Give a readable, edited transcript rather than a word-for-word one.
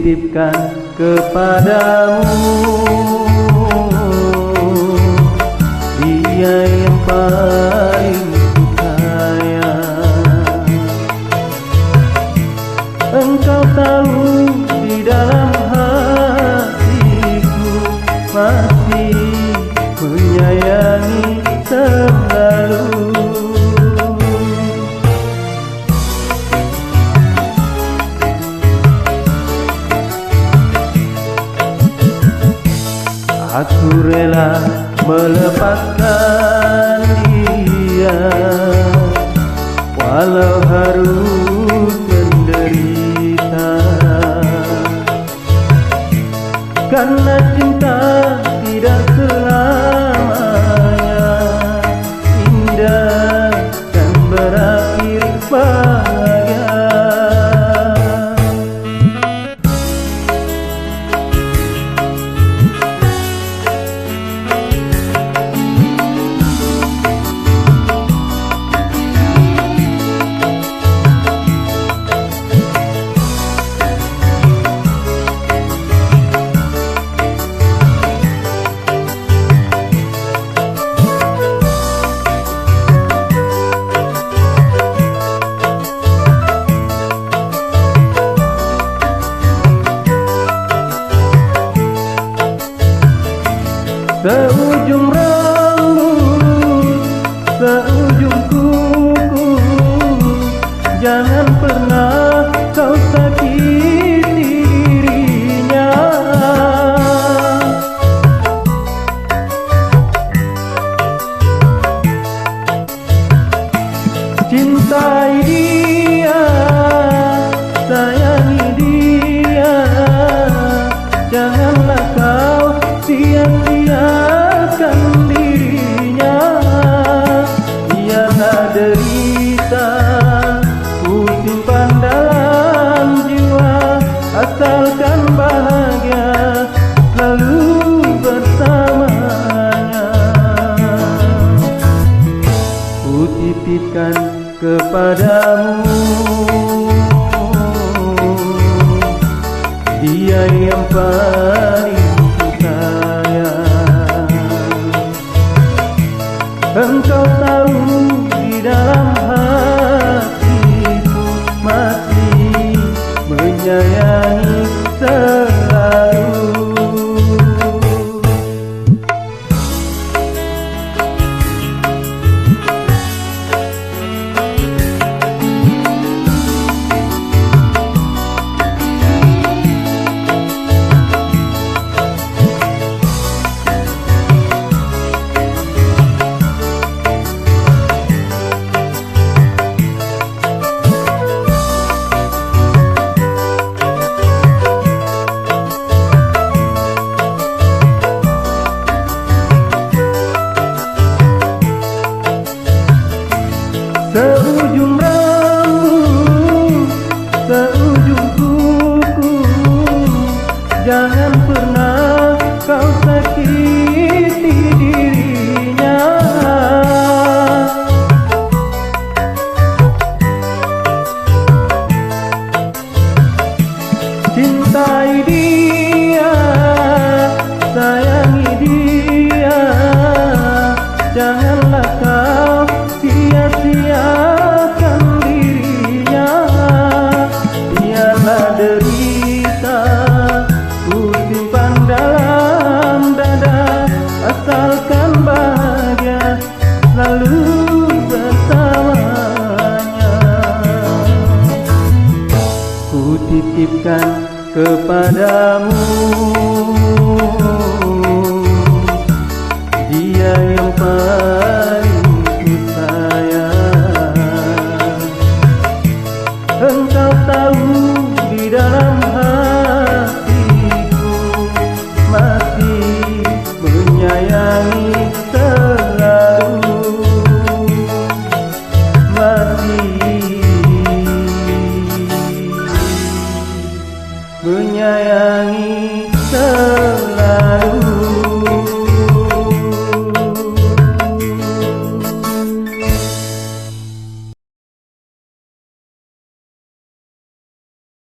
titipkan kepadamu, Dia yang paling ku sayang. Engkau tahu di dalam hatiku masih menyayangi selalu. Aku rela melepaskan dia, walau harus menderita, karena cinta tidak selamanya indah dan berakhir bahagia. Seujung rambut, seujung kuku, jangan pernah kau sakiti dirinya. Cintai dia, sayangi dia, janganlah kau sia-siakan dirinya. Biarlah derita ku simpan dalam jiwa, asalkan bahagia selalu bersamanya. Ku titipkan kepadamu, Dia yang paling engkau tahu di dalam hatiku masih menyayangi selalu. Seujung rambut, seujung kuku, jangan pernah kau sakiti dirinya. Cintai dia, sayangi dia, janganlah kau sia-siakan dirinya. Biarlah derita ku simpan dalam dada, asalkan bahagia selalu bersamanya. Ku titipkan kepadamu, Dia yang paling ku sayang. Engkau tahu di dalam hati